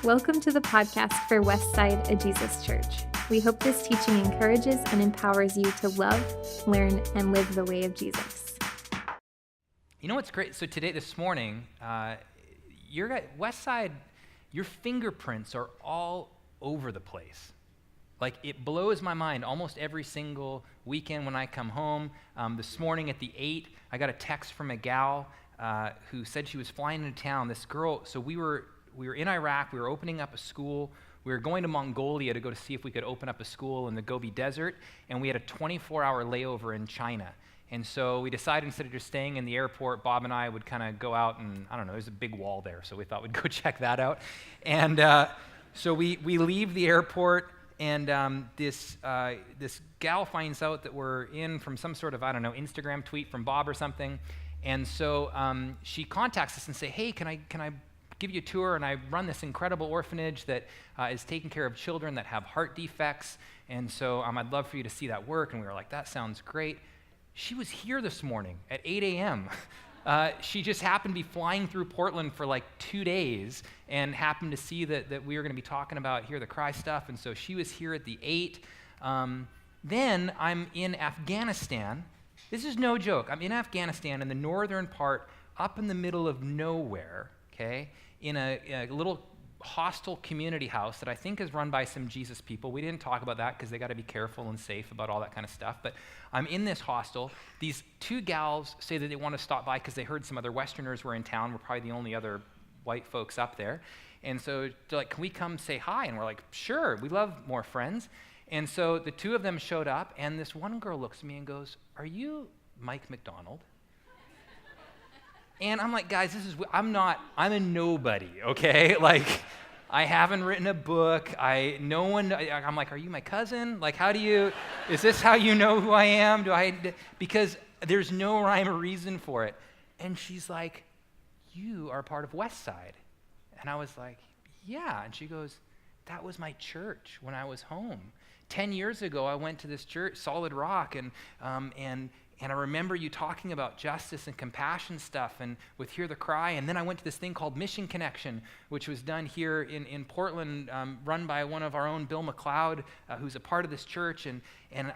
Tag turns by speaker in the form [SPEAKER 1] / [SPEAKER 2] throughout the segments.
[SPEAKER 1] Welcome to the podcast for Westside, a Jesus Church. We hope this teaching encourages and empowers you to love, learn, and live the way of Jesus.
[SPEAKER 2] You know what's great? So this morning, Westside, your fingerprints are all over the place. Like, it blows my mind almost every single weekend when I come home. This morning at the 8, I got a text from a gal who said she was flying into town. This girl, so we were in Iraq, we were opening up a school, we were going to Mongolia to go to see if we could open up a school in the Gobi Desert, and we had a 24-hour layover in China. And so we decided instead of just staying in the airport, Bob and I would kind of go out and, I don't know, there's a big wall there, so we thought we'd go check that out. And so we leave the airport, and this gal finds out that we're in from some sort of, I don't know, Instagram tweet from Bob or something. And so she contacts us and say, hey, can I give you a tour? And I run this incredible orphanage that is taking care of children that have heart defects. And so I'd love for you to see that work. And we were like, that sounds great. She was here this morning at 8 a.m. She just happened to be flying through Portland for like 2 days and happened to see that we were going to be talking about Hear the Cry stuff. And so she was here at the 8. Then I'm in Afghanistan. This is no joke. I'm in Afghanistan in the northern part, up in the middle of nowhere, okay, in a little hostel community house that I think is run by some Jesus people. We didn't talk about that because they got to be careful and safe about all that kind of stuff. But I'm in this hostel. These two gals say that they want to stop by because they heard some other Westerners were in town. We're probably the only other white folks up there. And so they're like, can we come say hi? And we're like, sure, we love more friends. And so the two of them showed up, and this one girl looks at me and goes, are you Mike McDonald? And I'm like, guys, I'm a nobody, okay? Like, I haven't written a book. I'm like, are you my cousin? Like, is this how you know who I am? Because there's no rhyme or reason for it. And she's like, you are part of Westside. And I was like, yeah. And she goes, that was my church when I was home. 10 years ago, I went to this church, Solid Rock, and I remember you talking about justice and compassion stuff and with Hear the Cry. And then I went to this thing called Mission Connection, which was done here in Portland, run by one of our own, Bill McLeod, who's a part of this church. And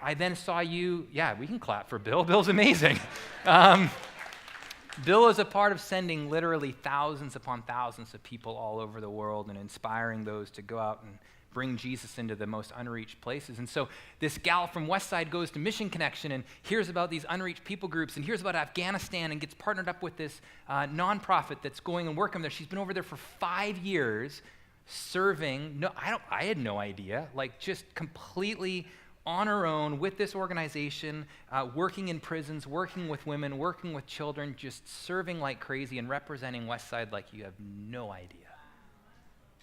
[SPEAKER 2] I then saw you, yeah, we can clap for Bill. Bill's amazing. Bill is a part of sending literally thousands upon thousands of people all over the world and inspiring those to go out and bring Jesus into the most unreached places. And so this gal from Westside goes to Mission Connection and hears about these unreached people groups and hears about Afghanistan and gets partnered up with this nonprofit that's going and working there. She's been over there for 5 years serving. I had no idea. Like, just completely on her own with this organization, working in prisons, working with women, working with children, just serving like crazy and representing Westside like you have no idea.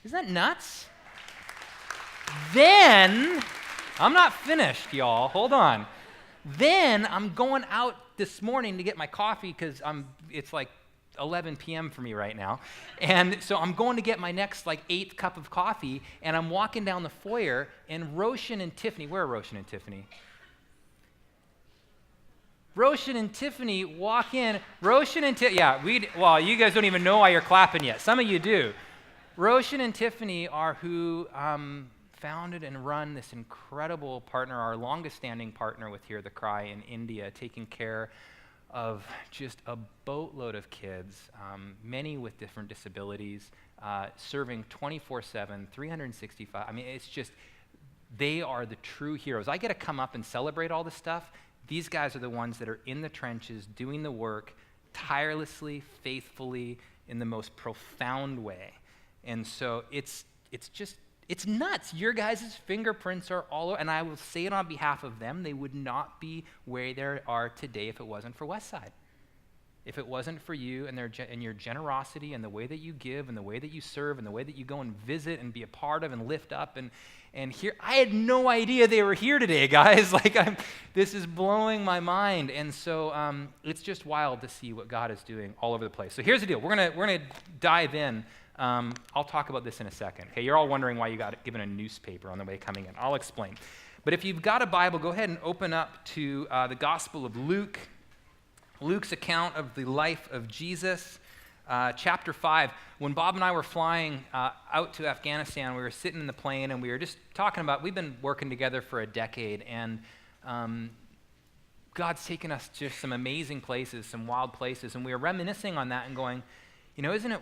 [SPEAKER 2] Isn't that nuts? Then, I'm not finished, y'all. Hold on. Then I'm going out this morning to get my coffee because it's like 11 p.m. for me right now. And so I'm going to get my next 8th cup of coffee, and I'm walking down the foyer, and Roshan and Tiffany, where are Roshan and Tiffany? Roshan and Tiffany walk in. Well, you guys don't even know why you're clapping yet. Some of you do. Roshan and Tiffany are who founded and run this incredible partner, our longest standing partner with Hear the Cry in India, taking care of just a boatload of kids, many with different disabilities, serving 24/7, 365. I mean, it's just, they are the true heroes. I get to come up and celebrate all this stuff. These guys are the ones that are in the trenches, doing the work, tirelessly, faithfully, in the most profound way. And so it's nuts. Your guys' fingerprints are all over, and I will say it on behalf of them, they would not be where they are today if it wasn't for Westside. If it wasn't for you and your generosity and the way that you give and the way that you serve and the way that you go and visit and be a part of and lift up and here, I had no idea they were here today, guys. This is blowing my mind. And so it's just wild to see what God is doing all over the place. So here's the deal. We're gonna dive in. I'll talk about this in a second. Okay, you're all wondering why you got given a newspaper on the way coming in. I'll explain. But if you've got a Bible, go ahead and open up to the Gospel of Luke, Luke's account of the life of Jesus. chapter 5, when Bob and I were flying out to Afghanistan, we were sitting in the plane and we were just talking about, we've been working together for a decade, and God's taken us to some amazing places, some wild places, and we were reminiscing on that and going, isn't it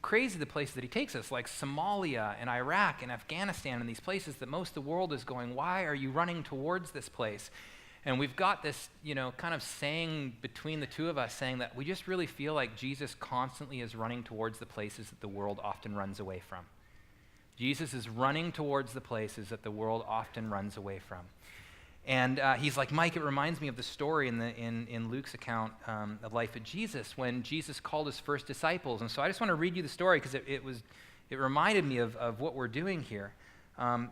[SPEAKER 2] crazy the places that he takes us, like Somalia and Iraq and Afghanistan and these places that most of the world is going, why are you running towards this place? And we've got this, kind of saying between the two of us, saying that we just really feel like Jesus constantly is running towards the places that the world often runs away from. Jesus is running towards the places that the world often runs away from. And he's like, Mike, it reminds me of the story in Luke's account of life of Jesus, when Jesus called his first disciples. And so I just want to read you the story because it reminded me of what we're doing here.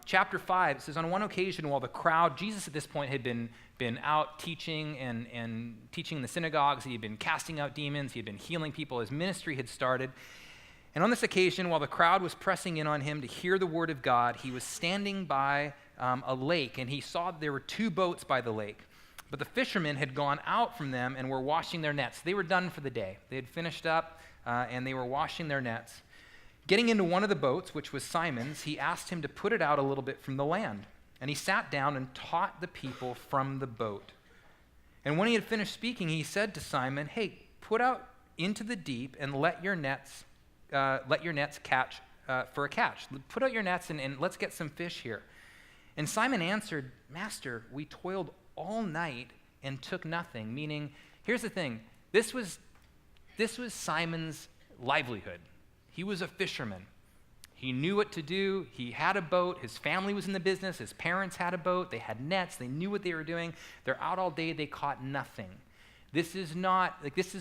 [SPEAKER 2] Chapter 5, it says, on one occasion while the crowd, Jesus at this point had been out teaching and teaching in the synagogues. He had been casting out demons. He had been healing people. His ministry had started. And on this occasion, while the crowd was pressing in on him to hear the word of God, he was standing by a lake, and he saw that there were 2 boats by the lake. But the fishermen had gone out from them and were washing their nets. They were done for the day. They had finished up, and they were washing their nets. Getting into one of the boats, which was Simon's, he asked him to put it out a little bit from the land. And he sat down and taught the people from the boat. And when he had finished speaking, he said to Simon, hey, put out into the deep and let your nets catch for a catch. Put out your nets and let's get some fish here. And Simon answered, Master, we toiled all night and took nothing. Meaning, here's the thing, this was Simon's livelihood. He was a fisherman. He knew what to do. He had a boat. His family was in the business. His parents had a boat. They had nets. They knew what they were doing. They're out all day. They caught nothing. This is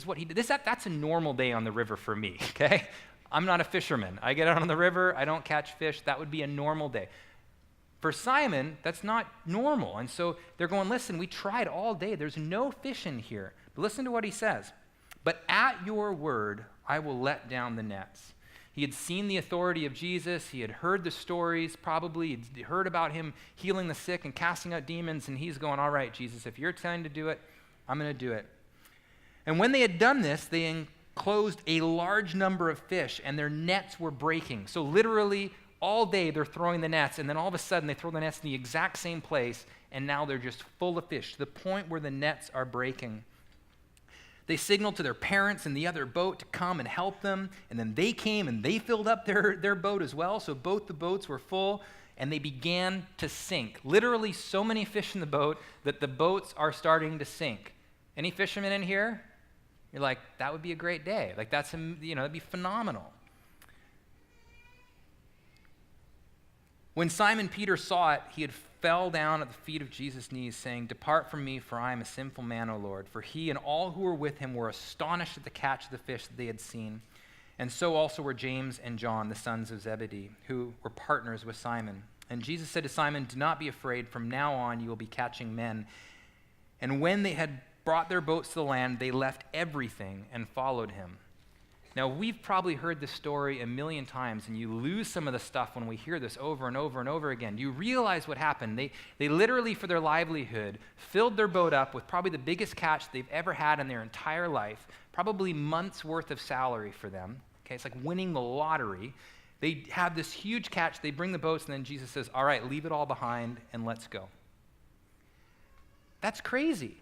[SPEAKER 2] what he did. That's a normal day on the river for me, okay? I'm not a fisherman. I get out on the river. I don't catch fish. That would be a normal day. For Simon, that's not normal. And so they're going, listen, we tried all day. There's no fish in here. But listen to what he says. But at your word, I will let down the nets. He had seen the authority of Jesus. He had heard the stories, probably. He'd heard about him healing the sick and casting out demons. And he's going, all right, Jesus, if you're telling to do it, I'm going to do it. And when they had done this, they enclosed a large number of fish, and their nets were breaking. So literally, all day they're throwing the nets, and then all of a sudden they throw the nets in the exact same place, and now they're just full of fish, to the point where the nets are breaking. They signaled to their parents in the other boat to come and help them, and then they came and they filled up their boat as well, so both the boats were full, and they began to sink. Literally so many fish in the boat that the boats are starting to sink. Any fishermen in here? You're like, that would be a great day. Like, that'd be phenomenal. When Simon Peter saw it, he had fell down at the feet of Jesus' knees, saying, Depart from me, for I am a sinful man, O Lord. For he and all who were with him were astonished at the catch of the fish that they had seen. And so also were James and John, the sons of Zebedee, who were partners with Simon. And Jesus said to Simon, Do not be afraid. From now on you will be catching men. And when they had brought their boats to the land, they left everything and followed him. Now, we've probably heard this story a million times, and you lose some of the stuff when we hear this over and over and over again. You realize what happened. They literally, for their livelihood, filled their boat up with probably the biggest catch they've ever had in their entire life, probably months' worth of salary for them. Okay, it's like winning the lottery. They have this huge catch. They bring the boats, and then Jesus says, all right, leave it all behind, and let's go. That's crazy.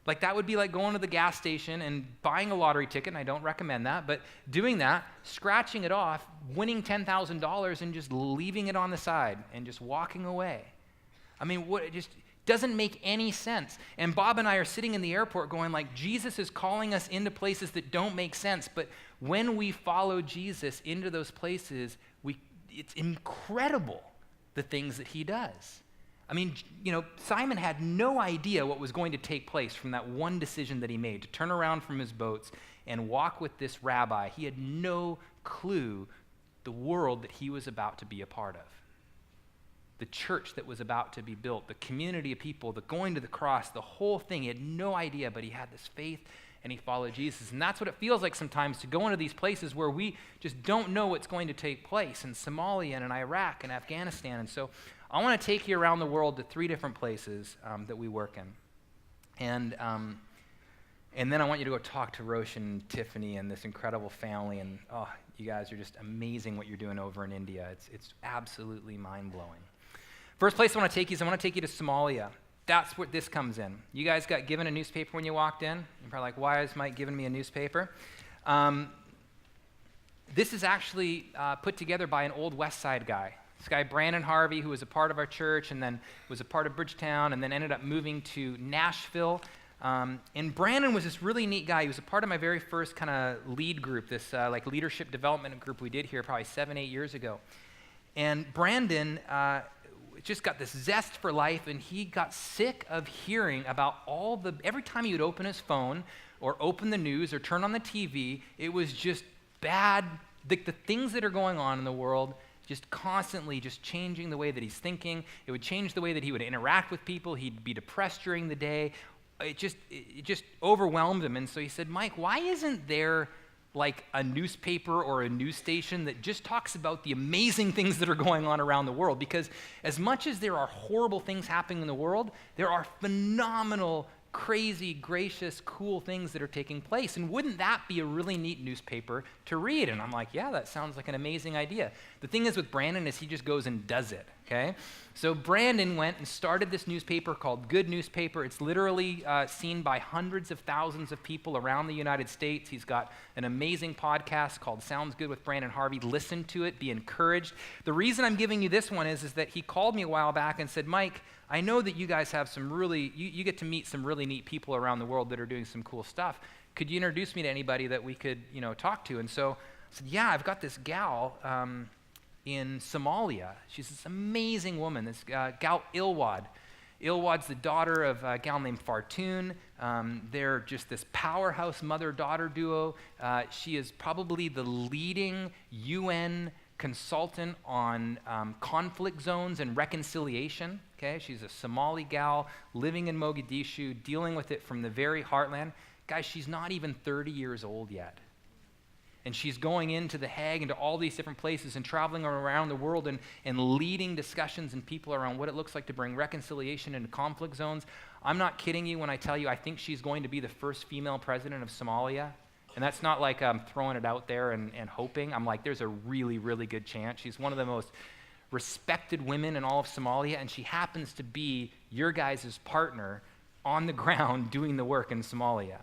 [SPEAKER 2] Like, that would be like going to the gas station and buying a lottery ticket, and I don't recommend that, but doing that, scratching it off, winning $10,000 and just leaving it on the side and just walking away. I mean, it just doesn't make any sense. And Bob and I are sitting in the airport going like, Jesus is calling us into places that don't make sense, but when we follow Jesus into those places, it's incredible the things that he does. I mean, Simon had no idea what was going to take place from that one decision that he made to turn around from his boats and walk with this rabbi. He had no clue the world that he was about to be a part of. The church that was about to be built, the community of people, the going to the cross, the whole thing. He had no idea, but he had this faith and he followed Jesus. And that's what it feels like sometimes to go into these places where we just don't know what's going to take place in Somalia and in Iraq and Afghanistan. And so I want to take you around the world to 3 different places that we work in. And then I want you to go talk to Roche and Tiffany and this incredible family. And you guys are just amazing what you're doing over in India. It's absolutely mind-blowing. First place I want to take you is I want to take you to Somalia. That's where this comes in. You guys got given a newspaper when you walked in. You're probably like, why is Mike giving me a newspaper? This is actually put together by an old West Side guy. This guy, Brandon Harvey, who was a part of our church and then was a part of Bridgetown and then ended up moving to Nashville. And Brandon was this really neat guy. He was a part of my very first kind of lead group, this like leadership development group we did here probably 7-8 years ago. And Brandon just got this zest for life, and he got sick of hearing about every time he would open his phone or open the news or turn on the TV, it was just bad, the things that are going on in the world, just constantly just changing the way that he's thinking. It would change the way that he would interact with people. He'd be depressed during the day. It just overwhelmed him. And so he said, Mike, why isn't there like a newspaper or a news station that just talks about the amazing things that are going on around the world? Because as much as there are horrible things happening in the world, there are phenomenal, crazy, gracious, cool things that are taking place. And wouldn't that be a really neat newspaper to read? And I'm like, yeah, that sounds like an amazing idea. The thing is with Brandon is he just goes and does it, okay? So Brandon went and started this newspaper called Good Newspaper. It's literally seen by hundreds of thousands of people around the United States. He's got an amazing podcast called Sounds Good with Brandon Harvey. Listen to it, be encouraged. The reason I'm giving you this one is that he called me a while back and said, Mike, I know that you guys have some really, you get to meet some really neat people around the world that are doing some cool stuff. Could you introduce me to anybody that we could, talk to? And so I said, yeah, I've got this gal in Somalia. She's this amazing woman, this gal Ilwad. Ilwad's the daughter of a gal named Fartoon. They're just this powerhouse mother-daughter duo. She is probably the leading UN consultant on conflict zones and reconciliation. Okay, she's a Somali gal living in Mogadishu, dealing with it from the very heartland. Guys, she's not even 30 years old yet. And she's going into The Hague and to all these different places and traveling around the world and leading discussions and people around what it looks like to bring reconciliation into conflict zones. I'm not kidding you when I tell you I think she's going to be the first female president of Somalia. And that's not like I'm throwing it out there and hoping. I'm like, there's a really, really good chance. She's one of the most respected women in all of Somalia, and she happens to be your guys' partner on the ground doing the work in Somalia.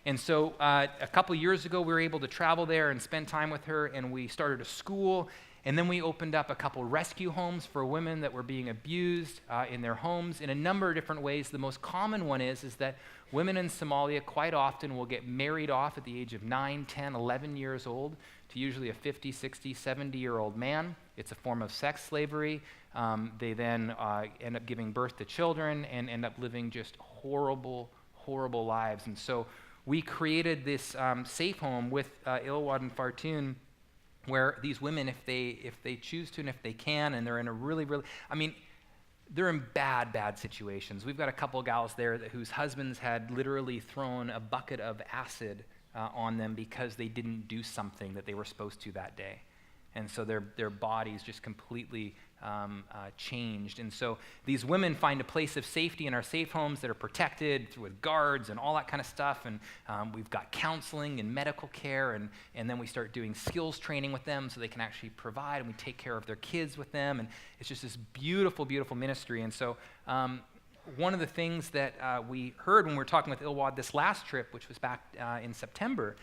[SPEAKER 2] And so a couple years ago, we were able to travel there and spend time with her, and we started a school, and then we opened up a couple rescue homes for women that were being abused in their homes in a number of different ways. The most common one is that women in Somalia quite often will get married off at the age of 9, 10, 11 years old to usually a 50, 60, 70-year-old man. It's a form of sex slavery. They then end up giving birth to children and end up living just horrible, horrible lives. And so we created this safe home with Ilwad and Fartoon, where these women, if they choose to and if they can, and they're in a really, they're in bad situations. We've got a couple of gals there whose husbands had literally thrown a bucket of acid on them because they didn't do something that they were supposed to that day. And so their bodies just completely changed. And so these women find a place of safety in our safe homes that are protected with guards and all that kind of stuff. And we've got counseling and medical care. And then we start doing skills training with them so they can actually provide. And we take care of their kids with them. And it's just this beautiful, beautiful ministry. And so one of the things that we heard when we were talking with Ilwad this last trip, which was back in September,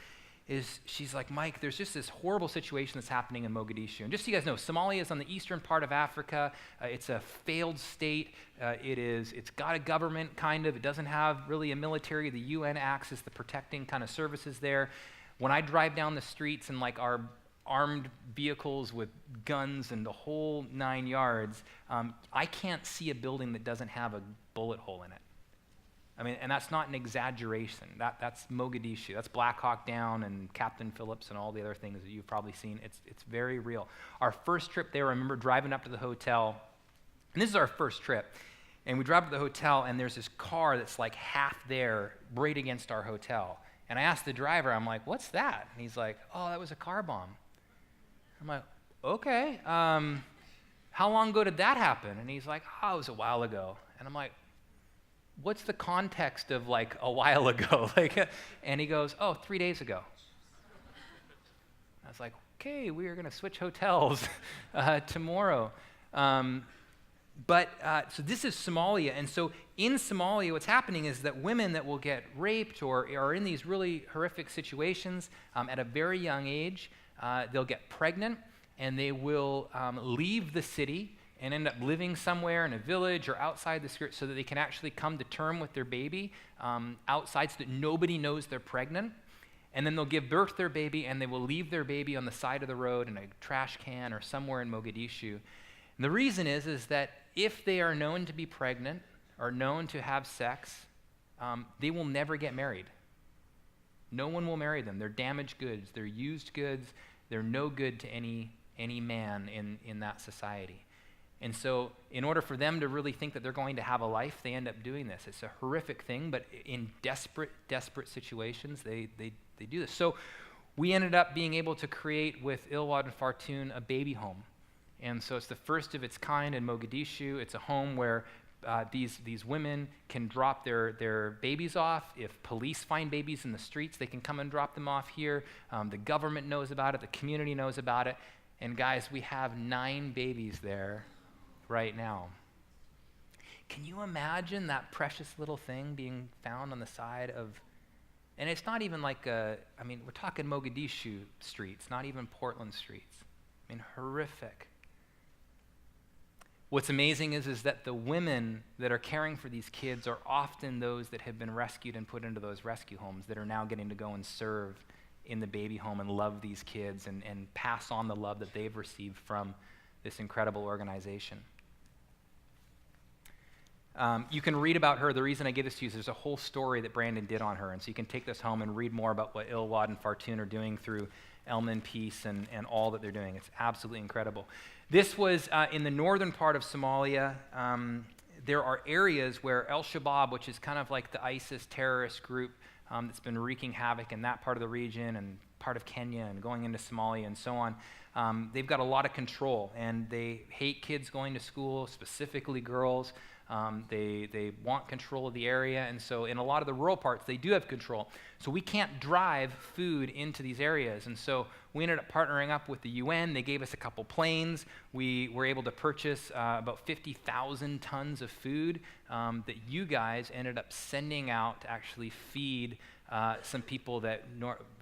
[SPEAKER 2] is she's like, Mike, there's just this horrible situation that's happening in Mogadishu. And just so you guys know, Somalia is on the eastern part of Africa. It's a failed state. It's got a government, kind of. It doesn't have really a military. The UN acts as the protecting kind of services there. When I drive down the streets and like our armed vehicles with guns and the whole 9 yards, I can't see a building that doesn't have a bullet hole in it. I mean, and that's not an exaggeration. That's Mogadishu. That's Black Hawk Down and Captain Phillips and all the other things that you've probably seen. It's very real. Our first trip there, I remember driving up to the hotel, and this is our first trip, and we drive to the hotel, and there's this car that's like half there right against our hotel. And I asked the driver, I'm like, what's that? And he's like, oh, that was a car bomb. I'm like, okay. How long ago did that happen? And he's like, oh, it was a while ago. And I'm like, what's the context of like a while ago? And he goes, oh, 3 days ago. I was like, okay, we are going to switch hotels tomorrow. So this is Somalia. And so in Somalia, what's happening is that women that will get raped or are in these really horrific situations at a very young age, they'll get pregnant and they will leave the city and end up living somewhere in a village or outside the skirt so that they can actually come to term with their baby outside so that nobody knows they're pregnant. And then they'll give birth to their baby and they will leave their baby on the side of the road in a trash can or somewhere in Mogadishu. And the reason is that if they are known to be pregnant or known to have sex, they will never get married. No one will marry them. They're damaged goods. They're used goods. They're no good to any man in that society. And so in order for them to really think that they're going to have a life, they end up doing this. It's a horrific thing, but in desperate situations, they do this. So we ended up being able to create with Ilwad and Fartun a baby home. And so it's the first of its kind in Mogadishu. It's a home where these women can drop their babies off. If police find babies in the streets, they can come and drop them off here. The government knows about it. The community knows about it. And guys, we have 9 babies there right now. Can you imagine that precious little thing being found on the side of, and it's not even like we're talking Mogadishu streets, not even Portland streets. I mean, horrific. What's amazing is that the women that are caring for these kids are often those that have been rescued and put into those rescue homes that are now getting to go and serve in the baby home and love these kids and pass on the love that they've received from this incredible organization. You can read about her. The reason I give this to you is there's a whole story that Brandon did on her, and so you can take this home and read more about what Ilwad and Fartun are doing through Elm Peace and all that they're doing. It's absolutely incredible. This was in the northern part of Somalia. There are areas where Al-Shabaab, which is kind of like the ISIS terrorist group that's been wreaking havoc in that part of the region and part of Kenya and going into Somalia and so on, they've got a lot of control, and they hate kids going to school, specifically girls. They want control of the area, and so in a lot of the rural parts, they do have control. So we can't drive food into these areas, and so we ended up partnering up with the UN. They gave us a couple planes. We were able to purchase about 50,000 tons of food that you guys ended up sending out to actually feed some people that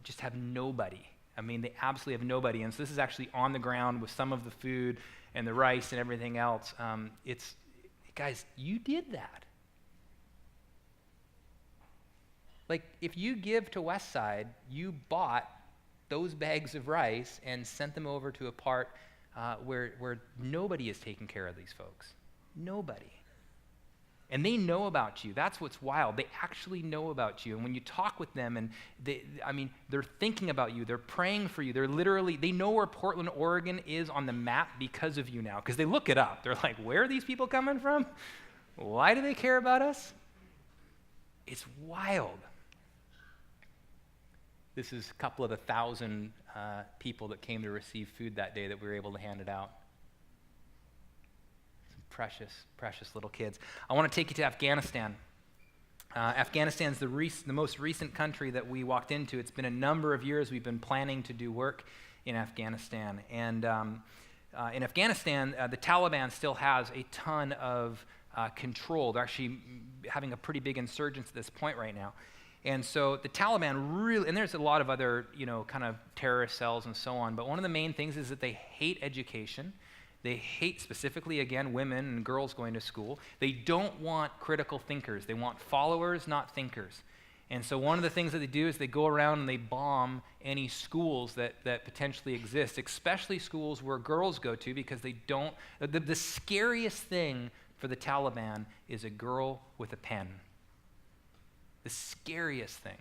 [SPEAKER 2] just have nobody. I mean, they absolutely have nobody, and so this is actually on the ground with some of the food and the rice and everything else. Guys, you did that. Like, if you give to Westside, you bought those bags of rice and sent them over to a part where nobody is taking care of these folks. Nobody. And they know about you. That's what's wild. They actually know about you. And when you talk with them, and they're thinking about you. They're praying for you. They know where Portland, Oregon is on the map because of you now, because they look it up. They're like, where are these people coming from? Why do they care about us? It's wild. This is a couple of the 1,000 people that came to receive food that day that we were able to hand it out. Precious little kids. I want to take you to Afghanistan. Afghanistan's the most recent country that we walked into. It's been a number of years we've been planning to do work in Afghanistan. And in Afghanistan, the Taliban still has a ton of control. They're actually having a pretty big insurgence at this point right now. And so the Taliban really, and there's a lot of other, kind of terrorist cells and so on, but one of the main things is that they hate education. They hate specifically, again, women and girls going to school. They don't want critical thinkers. They want followers, not thinkers. And so one of the things that they do is they go around and they bomb any schools that potentially exist, especially schools where girls go to, because they don't, the scariest thing for the Taliban is a girl with a pen. The scariest thing.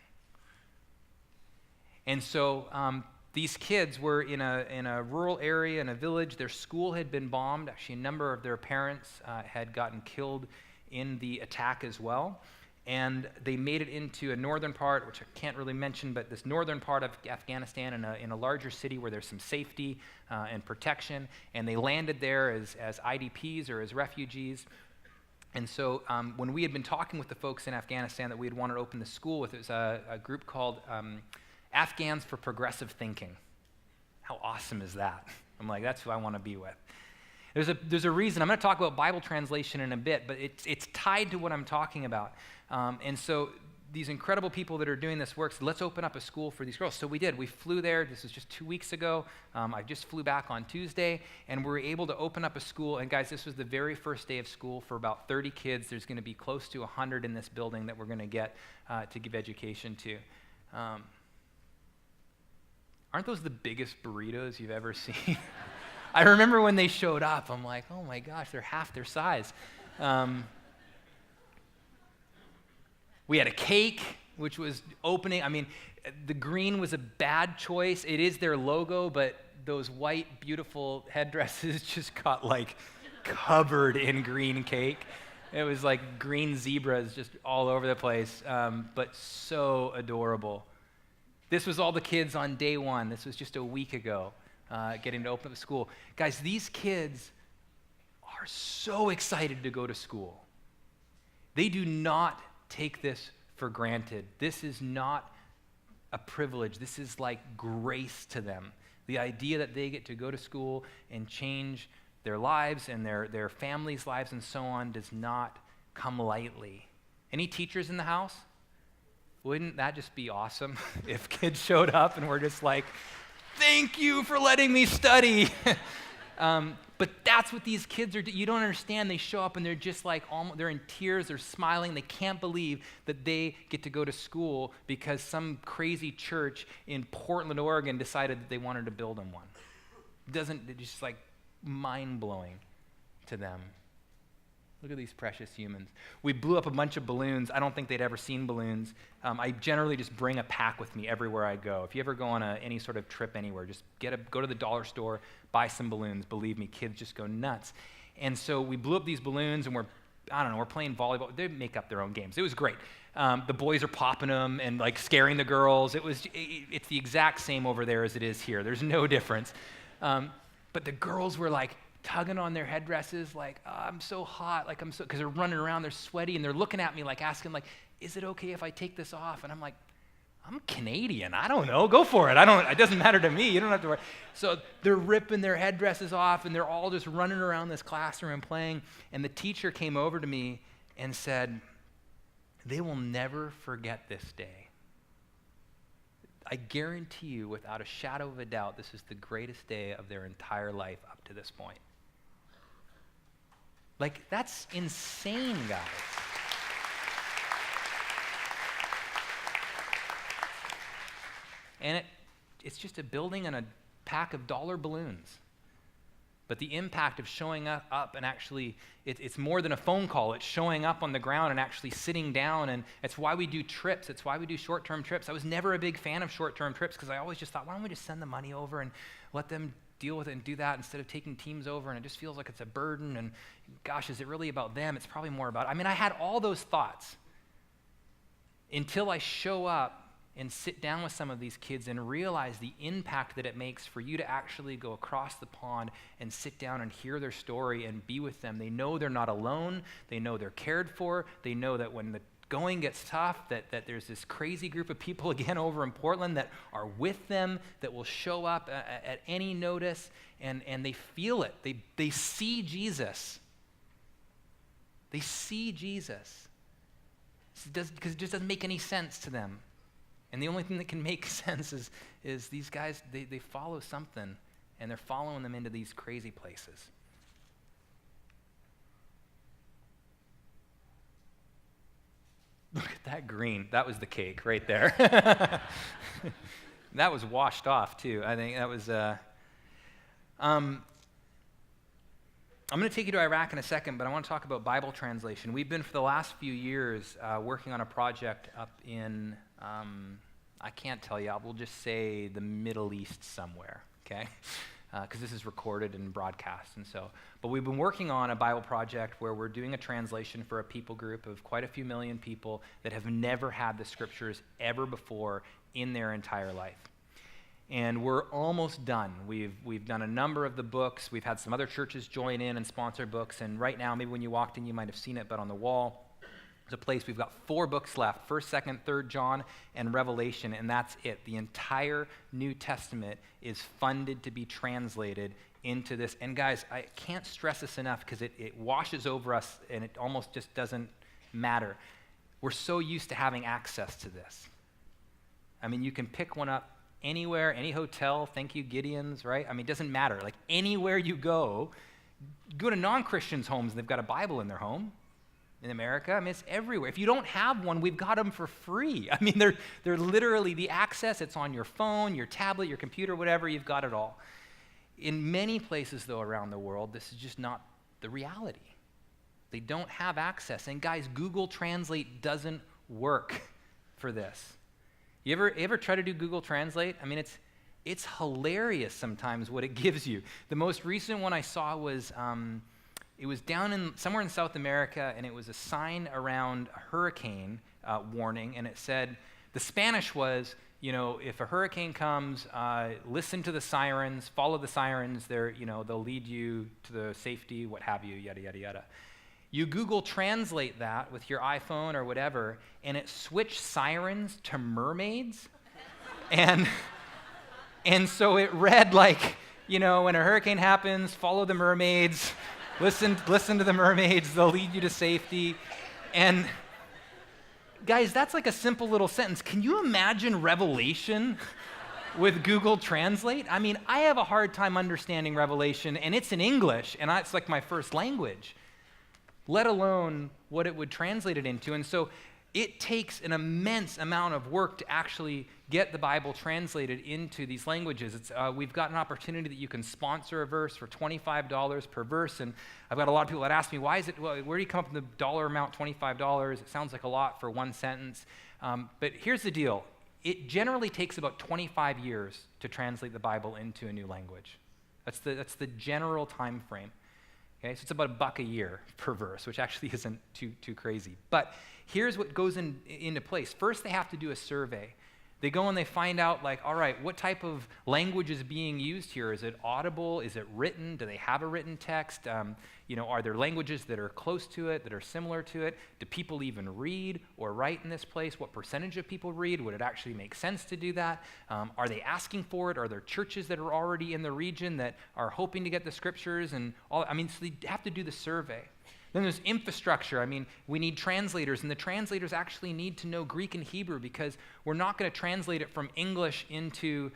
[SPEAKER 2] And so these kids were in a rural area, in a village. Their school had been bombed. Actually, a number of their parents had gotten killed in the attack as well. And they made it into a northern part, which I can't really mention, but this northern part of Afghanistan in a larger city where there's some safety and protection. And they landed there as IDPs or as refugees. And so when we had been talking with the folks in Afghanistan that we had wanted to open the school with, it was a group called Afghans for Progressive Thinking. How awesome is that? I'm like, that's who I want to be with. There's a reason. I'm going to talk about Bible translation in a bit, but it's tied to what I'm talking about. And so these incredible people that are doing this work said, let's open up a school for these girls. So we did. We flew there. This was just 2 weeks ago. I just flew back on Tuesday, and we were able to open up a school. And guys, this was the very first day of school for about 30 kids. There's going to be close to 100 in this building that we're going to get to give education to. Aren't those the biggest burritos you've ever seen? I remember when they showed up, I'm like, oh my gosh, they're half their size. We had a cake, which was opening. I mean, the green was a bad choice. It is their logo, but those white, beautiful headdresses just got like covered in green cake. It was like green zebras just all over the place, but so adorable. This was all the kids on day one. This was just a week ago, getting to open up the school. Guys, these kids are so excited to go to school. They do not take this for granted. This is not a privilege. This is like grace to them. The idea that they get to go to school and change their lives and their families' lives and so on does not come lightly. Any teachers in the house? Wouldn't that just be awesome if kids showed up and were just like, thank you for letting me study. But that's what these kids are doing. You don't understand. They show up and they're just like, they're in tears, they're smiling. They can't believe that they get to go to school because some crazy church in Portland, Oregon decided that they wanted to build them one. It's just like mind-blowing to them. Look at these precious humans. We blew up a bunch of balloons. I don't think they'd ever seen balloons. I generally just bring a pack with me everywhere I go. If you ever go on any sort of trip anywhere, just go to the dollar store, buy some balloons. Believe me, kids just go nuts. And so we blew up these balloons, and we're playing volleyball. They make up their own games. It was great. The boys are popping them and like scaring the girls. It's the exact same over there as it is here. There's no difference. But the girls were like tugging on their headdresses, like, oh, I'm so hot, like because they're running around, they're sweaty, and they're looking at me like asking, like, is it okay if I take this off? And I'm like, I'm Canadian, I don't know, go for it. It doesn't matter to me, you don't have to worry. So they're ripping their headdresses off, and they're all just running around this classroom and playing, and the teacher came over to me and said, they will never forget this day. I guarantee you, without a shadow of a doubt, this is the greatest day of their entire life up to this point. Like, that's insane, guys. And it's just a building and a pack of dollar balloons. But the impact of showing up and actually, it's more than a phone call. It's showing up on the ground and actually sitting down, and it's why we do trips. It's why we do short-term trips. I was never a big fan of short-term trips because I always just thought, why don't we just send the money over and let them deal with it and do that instead of taking teams over, and it just feels like it's a burden, and gosh, is it really about them? It's probably more about, I had all those thoughts until I show up and sit down with some of these kids and realize the impact that it makes for you to actually go across the pond and sit down and hear their story and be with them. They know they're not alone. They know they're cared for. They know that when the going gets tough, that there's this crazy group of people again over in Portland that are with them, that will show up at any notice, and they feel it. They see Jesus. They see Jesus. Because it just doesn't make any sense to them. And the only thing that can make sense is these guys, they follow something, and they're following them into these crazy places. Look at that green. That was the cake right there. That was washed off, too. I think that was... I'm going to take you to Iraq in a second, but I want to talk about Bible translation. We've been, for the last few years, working on a project up in... I can't tell you. We'll just say the Middle East somewhere, okay? Because this is recorded and broadcast, and so. But we've been working on a Bible project where we're doing a translation for a people group of quite a few million people that have never had the scriptures ever before in their entire life. and we're almost done. We've done a number of the books. We've had some other churches join in and sponsor books, and right now, maybe when you walked in, you might have seen it, but on the wall, there's a place, we've got 4 books left, 1st, 2nd, 3rd John, and Revelation, and that's it. The entire New Testament is funded to be translated into this. And guys, I can't stress this enough because it washes over us and it almost just doesn't matter. We're so used to having access to this. I mean, you can pick one up anywhere, any hotel, thank you, Gideon's, right? I mean, it doesn't matter. Like, anywhere you go to non-Christians' homes, and they've got a Bible in their home. In America, I mean, it's everywhere. If you don't have one, we've got them for free. I mean, they're literally the access. It's on your phone, your tablet, your computer, whatever, you've got it all. In many places, though, around the world, this is just not the reality. They don't have access. And guys, Google Translate doesn't work for this. You ever try to do Google Translate? I mean, it's hilarious sometimes what it gives you. The most recent one I saw was it was down somewhere in South America, and it was a sign around a hurricane warning, and it said, the Spanish was, if a hurricane comes, listen to the sirens, follow the sirens, they'll lead you to the safety, what have you, yada, yada, yada. You Google Translate that with your iPhone or whatever, and it switched sirens to mermaids, and so it read like, when a hurricane happens, follow the mermaids, Listen to the mermaids, they'll lead you to safety. And guys, that's like a simple little sentence. Can you imagine Revelation with Google Translate? I mean, I have a hard time understanding Revelation, and it's in English, and it's like my first language, let alone what it would translate it into. And so it takes an immense amount of work to actually get the Bible translated into these languages. We've got an opportunity that you can sponsor a verse for $25 per verse, and I've got a lot of people that ask me, where do you come up with the dollar amount, $25? It sounds like a lot for one sentence. But here's the deal. It generally takes about 25 years to translate the Bible into a new language. That's the general time frame. Okay, so it's about $1 a year per verse, which actually isn't too crazy. But here's what goes into place. First, they have to do a survey. They go and they find out, like, all right, what type of language is being used here? Is it audible? Is it written? Do they have a written text? Are there languages that are close to it, that are similar to it? Do people even read or write in this place? What percentage of people read? Would it actually make sense to do that? Are they asking for it? Are there churches that are already in the region that are hoping to get the scriptures? And all? I mean, so they have to do the survey. Then there's infrastructure. I mean, we need translators, and the translators actually need to know Greek and Hebrew because we're not going to translate it from English into,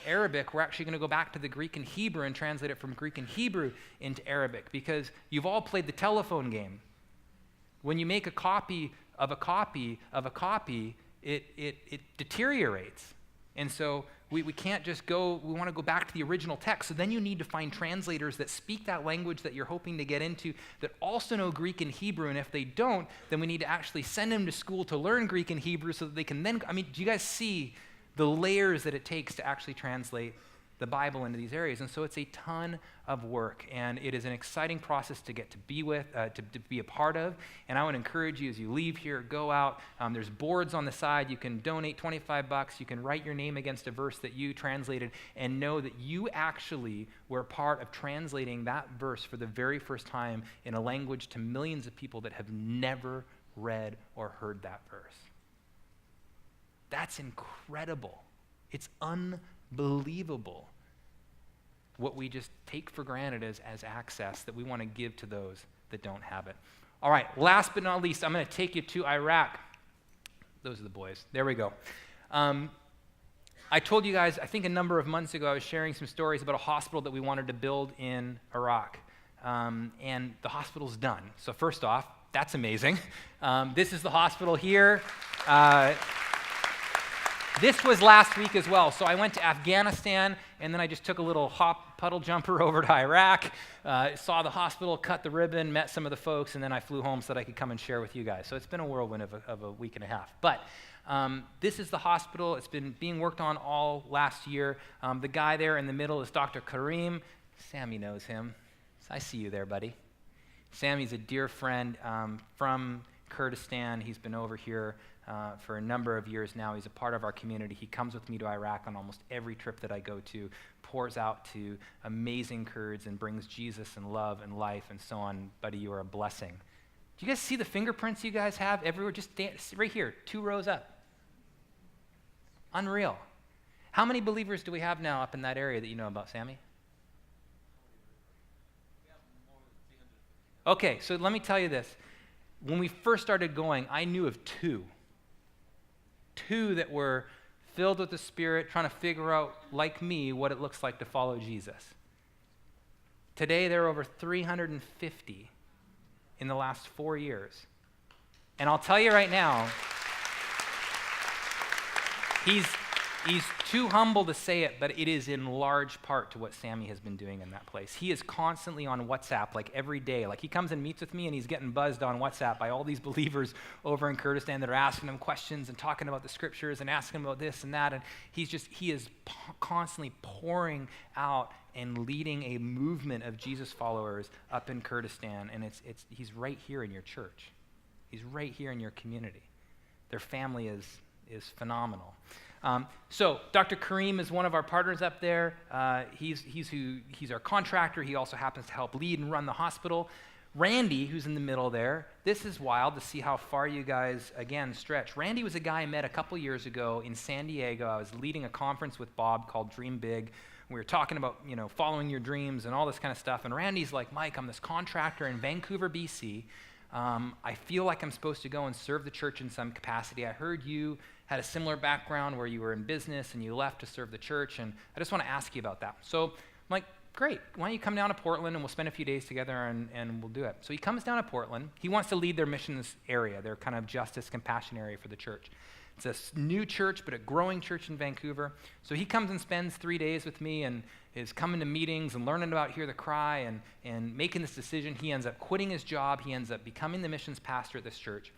[SPEAKER 2] Arabic. We're actually going to go back to the Greek and Hebrew and translate it from Greek and Hebrew into Arabic because you've all played the telephone game. When you make a copy of a copy of a copy, it deteriorates. And so we can't just go, we want to go back to the original text. So then you need to find translators that speak that language that you're hoping to get into that also know Greek and Hebrew. And if they don't, then we need to actually send them to school to learn Greek and Hebrew so that they can then, do you guys see the layers that it takes to actually translate the Bible into these areas? And so it's a ton of work, and it is an exciting process to get to be with, to be a part of. And I would encourage you as you leave here, go out. There's boards on the side. You can donate $25. You can write your name against a verse that you translated, and know that you actually were part of translating that verse for the very first time in a language to millions of people that have never read or heard that verse. That's incredible. It's unbelievable what we just take for granted as access that we want to give to those that don't have it. All right, last but not least, I'm going to take you to Iraq. Those are the boys. There we go. I told you guys, I think a number of months ago, I was sharing some stories about a hospital that we wanted to build in Iraq. And the hospital's done. So first off, that's amazing. This is the hospital here. This was last week as well. So I went to Afghanistan, and then I just took a little puddle jumper over to Iraq, saw the hospital, cut the ribbon, met some of the folks, and then I flew home so that I could come and share with you guys. So it's been a whirlwind of a week and a half. But this is the hospital. It's been being worked on all last year. The guy there in the middle is Dr. Kareem. Sammy knows him. I see you there, buddy. Sammy's a dear friend from Kurdistan. He's been over here for a number of years now. He's a part of our community. He comes with me to Iraq on almost every trip that I go to, pours out to amazing Kurds and brings Jesus and love and life and so on. Buddy, you are a blessing. Do you guys see the fingerprints you guys have everywhere? Just right here, 2 rows up. Unreal. How many believers do we have now up in that area that you know about, Sammy? Okay, so let me tell you this. When we first started going, I knew of 2. 2 that were filled with the Spirit, trying to figure out, like me, what it looks like to follow Jesus. Today, there are over 350 in the last 4 years. And I'll tell you right now, he's too humble to say it, but it is in large part to what Sammy has been doing in that place. He is constantly on WhatsApp, like every day. Like he comes and meets with me, and he's getting buzzed on WhatsApp by all these believers over in Kurdistan that are asking him questions and talking about the scriptures and asking him about this and that. And he is constantly pouring out and leading a movement of Jesus followers up in Kurdistan. And he's right here in your church. He's right here in your community. Their family is phenomenal. So Dr. Kareem is one of our partners up there. He's our contractor. He also happens to help lead and run the hospital. Randy, who's in the middle there, this is wild to see how far you guys, again, stretch. Randy was a guy I met a couple years ago in San Diego. I was leading a conference with Bob called Dream Big. We were talking about, following your dreams and all this kind of stuff. And Randy's like, Mike, I'm this contractor in Vancouver, BC. I feel like I'm supposed to go and serve the church in some capacity. I heard you had a similar background where you were in business and you left to serve the church, and I just want to ask you about that. So I'm like, great, why don't you come down to Portland and we'll spend a few days together and we'll do it. So he comes down to Portland. He wants to lead their missions area, their kind of justice, compassion area for the church. It's a new church, but a growing church in Vancouver. So he comes and spends 3 days with me and is coming to meetings and learning about Hear the Cry and making this decision. He ends up quitting his job. He ends up becoming the missions pastor at this church.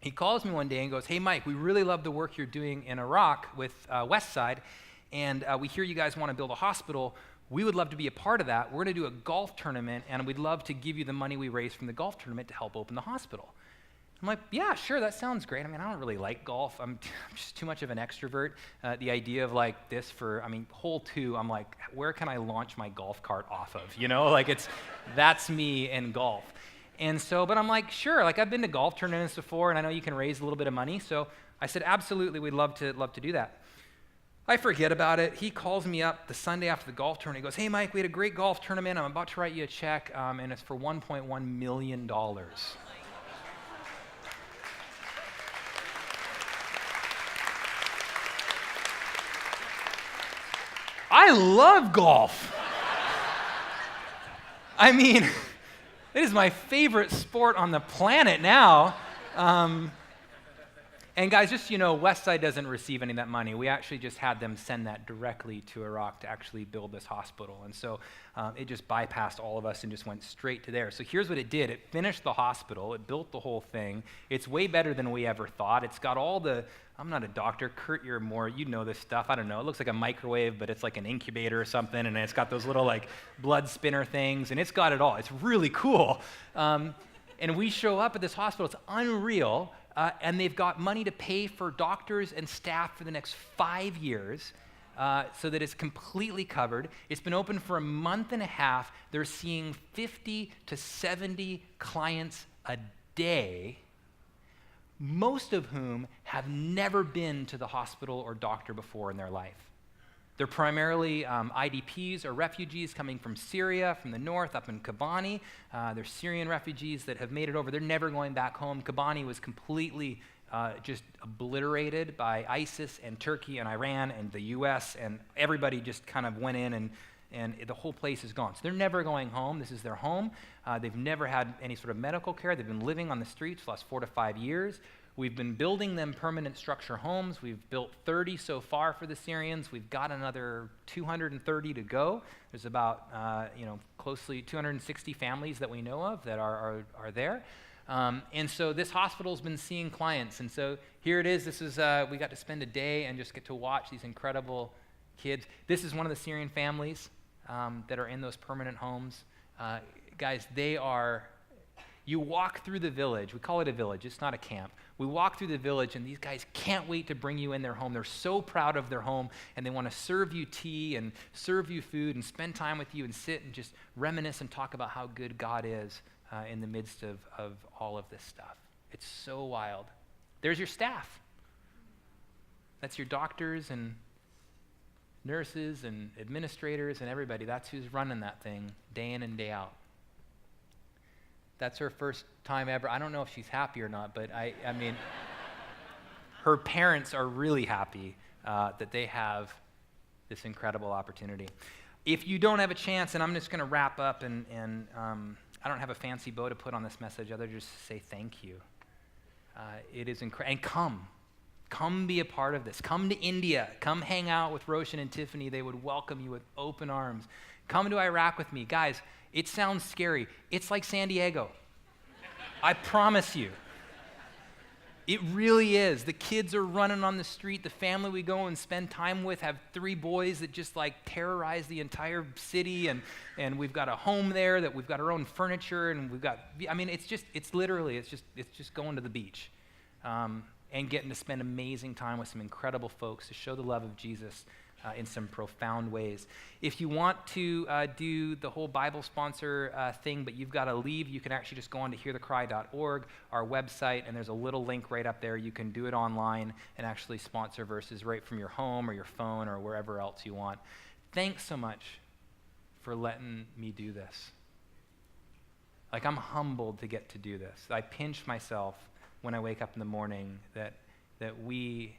[SPEAKER 2] He calls me one day and goes, hey, Mike, we really love the work you're doing in Iraq with Westside, and we hear you guys want to build a hospital. We would love to be a part of that. We're going to do a golf tournament, and we'd love to give you the money we raise from the golf tournament to help open the hospital. I'm like, yeah, sure, that sounds great. I mean, I don't really like golf. I'm just too much of an extrovert. The idea of like this hole 2, I'm like, where can I launch my golf cart off of? That's me in golf. And so, but I'm like, sure, I've been to golf tournaments before, and I know you can raise a little bit of money. So I said, absolutely, we'd love to do that. I forget about it. He calls me up the Sunday after the golf tournament. He goes, hey, Mike, we had a great golf tournament. I'm about to write you a check, and it's for $1.1 million. I love golf. I mean, it is my favorite sport on the planet now. And guys, just Westside doesn't receive any of that money. We actually just had them send that directly to Iraq to actually build this hospital. And so it just bypassed all of us and just went straight to there. So here's what it did. It finished the hospital. It built the whole thing. It's way better than we ever thought. It's got all the, I'm not a doctor. Kurt, you're more, you know this stuff. I don't know. It looks like a microwave, but it's like an incubator or something. And it's got those little blood spinner things. And it's got it all. It's really cool. And we show up at this hospital. It's unreal. And they've got money to pay for doctors and staff for the next 5 years so that it's completely covered. It's been open for a month and a half. They're seeing 50 to 70 clients a day, most of whom have never been to the hospital or doctor before in their life. They're primarily IDPs or refugees coming from Syria, from the north, up in Kobani. They're Syrian refugees that have made it over. They're never going back home. Kobani was completely just obliterated by ISIS and Turkey and Iran and the US, and everybody just kind of went in and the whole place is gone. So they're never going home. This is their home. They've never had any sort of medical care. They've been living on the streets for the last 4 to 5 years. We've been building them permanent structure homes. We've built 30 so far for the Syrians. We've got another 230 to go. There's about, closely 260 families that we know of that are there. And so this hospital's been seeing clients. And so here it is. This is, we got to spend a day and just get to watch these incredible kids. This is one of the Syrian families that are in those permanent homes. Guys, they are You walk through the village. We call it a village. It's not a camp. We walk through the village, and these guys can't wait to bring you in their home. They're so proud of their home, and they want to serve you tea and serve you food and spend time with you and sit and just reminisce and talk about how good God is in the midst of all of this stuff. It's so wild. There's your staff. That's your doctors and nurses and administrators and everybody. That's who's running that thing day in and day out. That's her first time ever. I don't know if she's happy or not, but I mean, her parents are really happy that they have this incredible opportunity. If you don't have a chance, and I'm just going to wrap up, and I don't have a fancy bow to put on this message other than just to say thank you. It is incredible. And come be a part of this. Come to India. Come hang out with Roshan and Tiffany. They would welcome you with open arms. Come to Iraq with me. Guys, it sounds scary. It's like San Diego. I promise you. It really is. The kids are running on the street. The family we go and spend time with have 3 boys that just like terrorize the entire city, and we've got a home there that we've got our own furniture, and we've got, I mean, it's just going to the beach and getting to spend amazing time with some incredible folks to show the love of Jesus in some profound ways. If you want to do the whole Bible sponsor thing, but you've got to leave, you can actually just go on to hearthecry.org, our website, and there's a little link right up there. You can do it online and actually sponsor verses right from your home or your phone or wherever else you want. Thanks so much for letting me do this. Like, I'm humbled to get to do this. I pinch myself when I wake up in the morning that we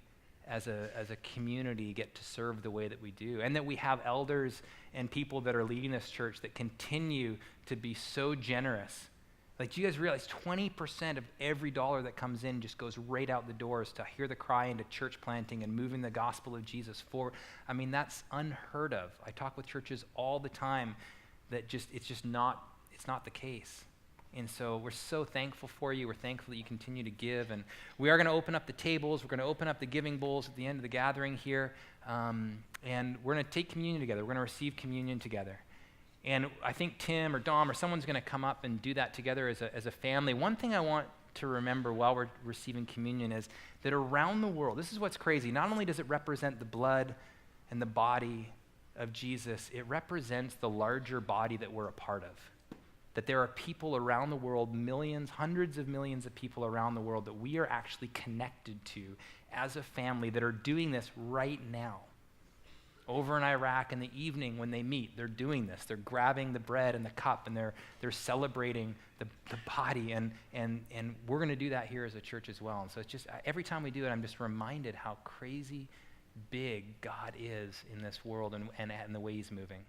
[SPEAKER 2] as a community get to serve the way that we do, and that we have elders and people that are leading this church that continue to be so generous. Like, do you guys realize 20% of every dollar that comes in just goes right out the doors to Hear the Cry and to church planting and moving the gospel of Jesus forward? I mean, that's unheard of. I talk with churches all the time that it's not the case. And so we're so thankful for you. We're thankful that you continue to give. And we are going to open up the tables. We're going to open up the giving bowls at the end of the gathering here. And we're going to take communion together. We're going to receive communion together. And I think Tim or Dom or someone's going to come up and do that together as a family. One thing I want to remember while we're receiving communion is that around the world, this is what's crazy. Not only does it represent the blood and the body of Jesus, it represents the larger body that we're a part of. That there are people around the world, millions, hundreds of millions of people around the world that we are actually connected to as a family that are doing this right now. Over in Iraq in the evening when they meet, they're doing this. They're grabbing the bread and the cup, and they're celebrating the body, and we're going to do that here as a church as well. And so it's just, every time we do it, I'm just reminded how crazy big God is in this world and the way he's moving.